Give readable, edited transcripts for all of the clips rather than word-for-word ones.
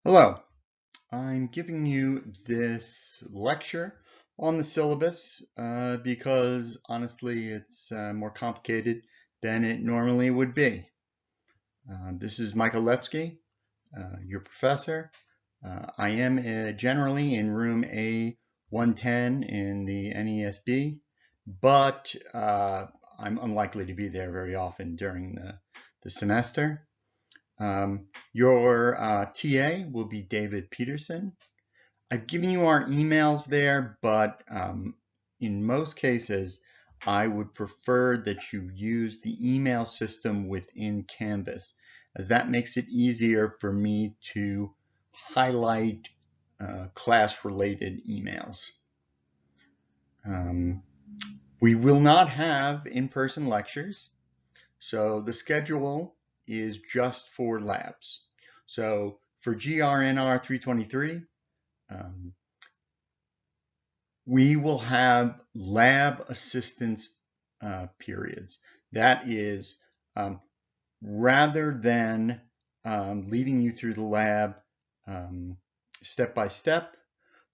Hello, I'm giving you this lecture on the syllabus because honestly it's more complicated than it normally would be. This is Michael Levsky, your professor. I am generally in room A110 in the NESB, but I'm unlikely to be there very often during the semester. Your TA will be David Peterson. I've given you our emails there, but in most cases, I would prefer that you use the email system within Canvas, as that makes it easier for me to highlight class-related emails. We will not have in-person lectures, so the schedule is just for labs. So for GRNR 323, we will have lab assistance periods. That is, rather than leading you through the lab step by step,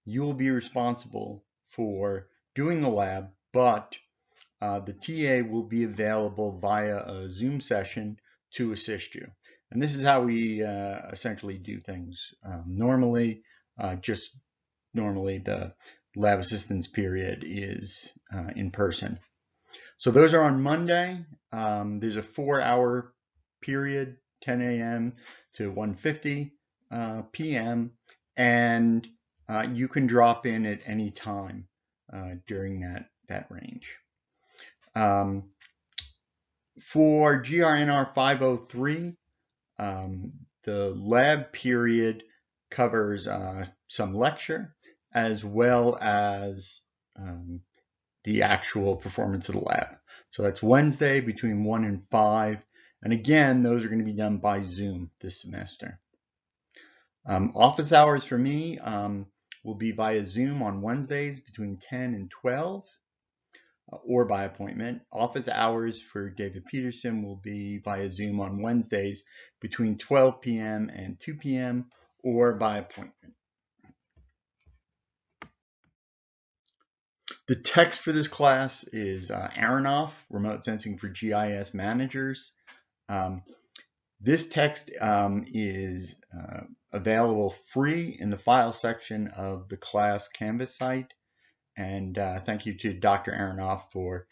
you will be responsible for doing the lab, but the TA will be available via a Zoom session to assist you. And this is how we essentially do things. Normally the lab assistance period is in person. So those are on Monday. There's a 4-hour period, 10 a.m. to 1:50 p.m. And you can drop in at any time during that range. For GRNR 503, the lab period covers some lecture as well as the actual performance of the lab. So that's Wednesday between 1 and 5. And again, those are going to be done by Zoom this semester. Office hours for me will be via Zoom on Wednesdays between 10 and 12 or by appointment. Office hours for David Peterson will be via Zoom on Wednesdays between 12 p.m. and 2 p.m. or by appointment. The text for this class is Aronoff, Remote Sensing for GIS Managers. This text is available free in the file section of the class Canvas site. And thank you to Dr. Aronoff for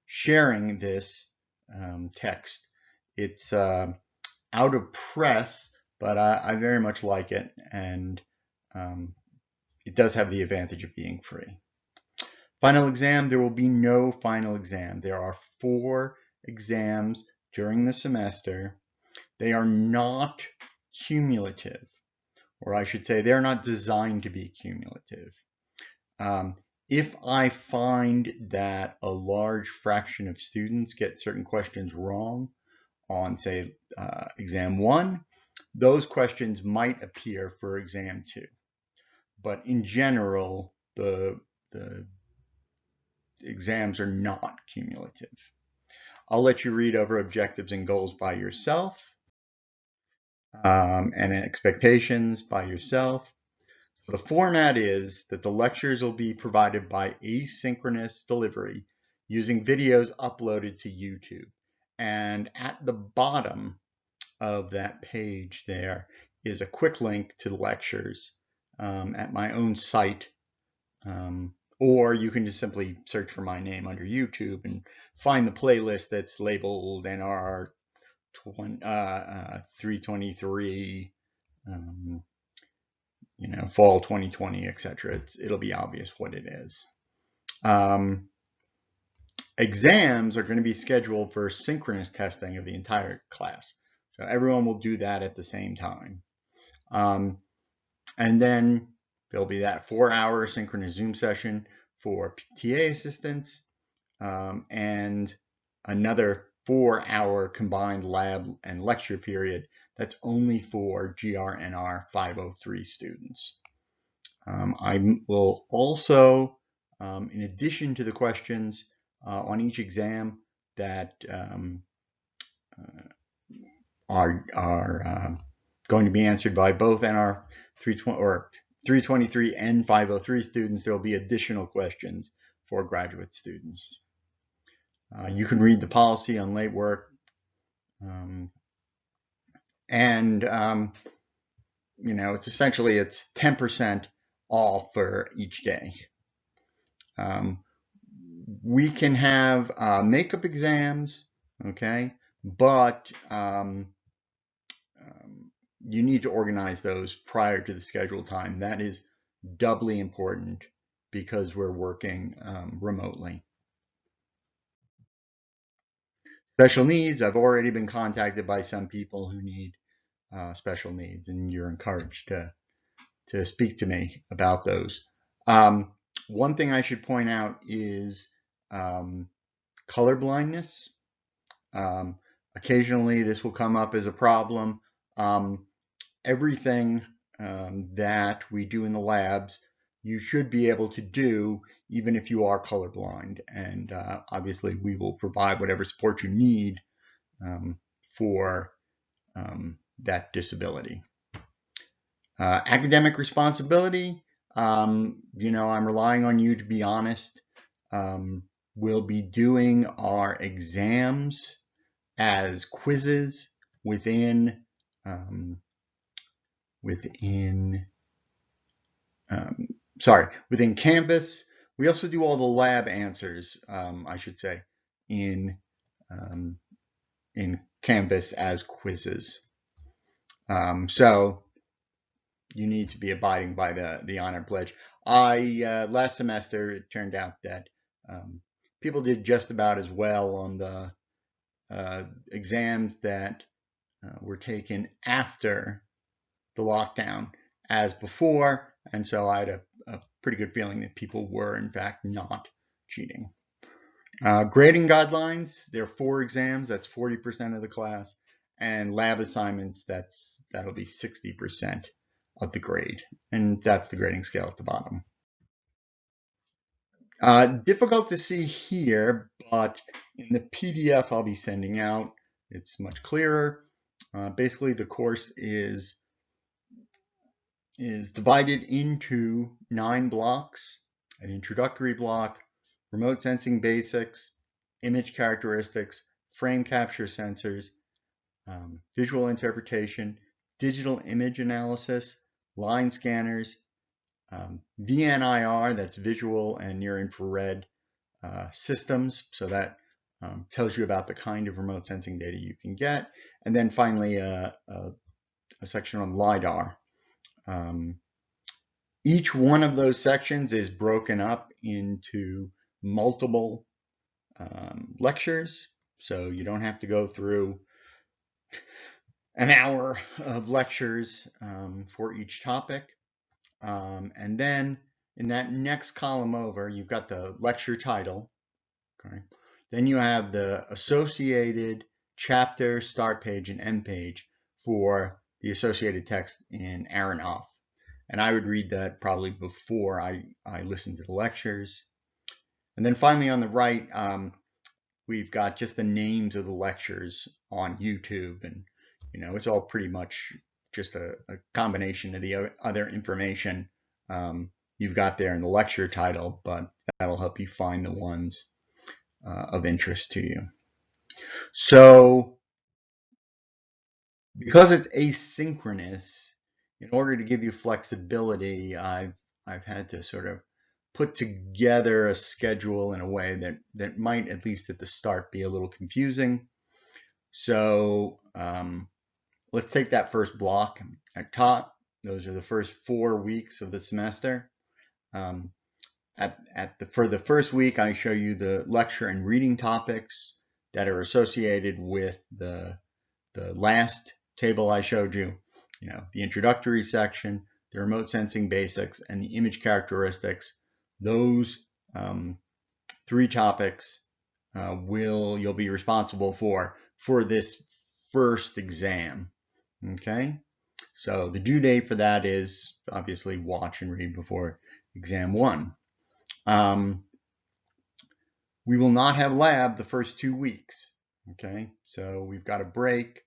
sharing this text. It's out of press, but I very much like it, and it does have the advantage of being free. Final exam, there will be no final exam. There are 4 exams during the semester. They are not cumulative, or I should say they're not designed to be cumulative. If I find that a large fraction of students get certain questions wrong on, say, exam 1, those questions might appear for exam 2. But in general, the exams are not cumulative. I'll let you read over objectives and goals by yourself, and expectations by yourself. The format is that the lectures will be provided by asynchronous delivery using videos uploaded to YouTube. And at the bottom of that page there is a quick link to the lectures at my own site. Or you can just simply search for my name under YouTube and find the playlist that's labeled NR 323, fall 2020, etc. It'll be obvious what it is. Exams are going to be scheduled for synchronous testing of the entire class. So everyone will do that at the same time. And then there'll be that 4-hour synchronous Zoom session for TA assistants, and another 4-hour combined lab and lecture period that's only for GRNR 503 students. I will also, in addition to the questions on each exam that are going to be answered by both NR 320 or 323 and 503 students. There will be additional questions for graduate students. You can read the policy on late work. You know, it's essentially 10% off for each day. We can have makeup exams, okay, but you need to organize those prior to the scheduled time. That is doubly important because we're working remotely. Special needs, I've already been contacted by some people who need special needs, and you're encouraged to speak to me about those. One thing I should point out is color blindness. Occasionally this will come up as a problem. Everything that we do in the labs, you should be able to do even if you are colorblind. And obviously we will provide whatever support you need for that disability. Academic responsibility, you know, I'm relying on you to be honest. We'll be doing our exams as quizzes within Canvas. We also do all the lab answers, I should say, in Canvas as quizzes. So you need to be abiding by the honor pledge. Last semester, it turned out that people did just about as well on the exams that were taken after the lockdown as before, and so I had a pretty good feeling that people were in fact not cheating. Grading guidelines, there are 4 exams, that's 40% of the class, and lab assignments, that'll be 60% of the grade, and that's the grading scale at the bottom. Difficult to see here, but in the PDF I'll be sending out, it's much clearer. Basically, the course is divided into 9 blocks: an introductory block, remote sensing basics, image characteristics, frame capture sensors, visual interpretation, digital image analysis, line scanners, VNIR, that's visual and near infrared systems, so that tells you about the kind of remote sensing data you can get, and then finally a section on LiDAR. Each one of those sections is broken up into multiple lectures, so you don't have to go through an hour of lectures for each topic. And then in that next column over, you've got the lecture title. Okay. Then you have the associated chapter, start page, and end page for the associated text in Aronoff. And I would read that probably before I listened to the lectures. And then finally on the right, we've got just the names of the lectures on YouTube. And, you know, it's all pretty much just a combination of the other information you've got there in the lecture title, but that'll help you find the ones of interest to you. So because it's asynchronous, in order to give you flexibility, I've had to sort of put together a schedule in a way that might, at least at the start, be a little confusing. So let's take that first block at top. Those are the first 4 weeks of the semester. For the first week, I show you the lecture and reading topics that are associated with the last table I showed you. You know, the introductory section, the remote sensing basics, and the image characteristics. Those 3 topics you'll be responsible for this first exam. Okay, so the due date for that is obviously watch and read before exam 1. We will not have lab the first 2 weeks. Okay, so we've got a break.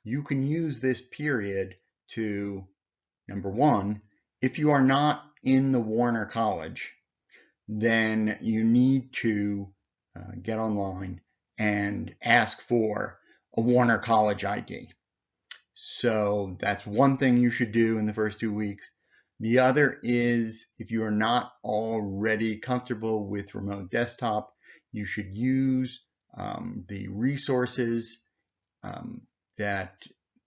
you can use this period to, number one, if you are not in the Warner College, then you need to get online and ask for a Warner College ID. So that's one thing you should do in the first 2 weeks. The other is, if you are not already comfortable with remote desktop, you should use the resources that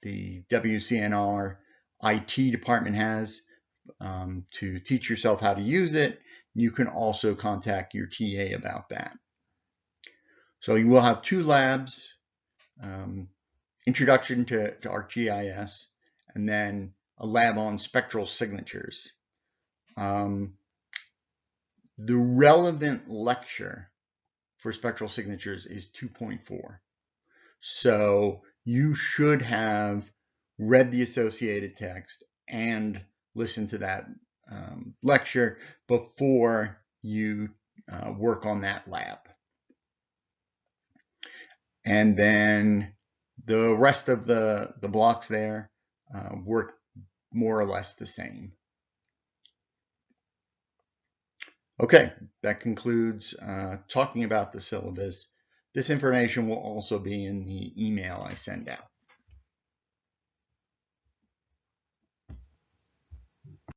the WCNR IT department has to teach yourself how to use it. You can also contact your TA about that. So you will have 2 labs, Introduction to ArcGIS, and then a lab on spectral signatures. The relevant lecture for spectral signatures is 2.4. So you should have read the associated text and listened to that lecture before you work on that lab. And then the rest of the blocks there work more or less the same. Okay, that concludes talking about the syllabus. This information will also be in the email I send out.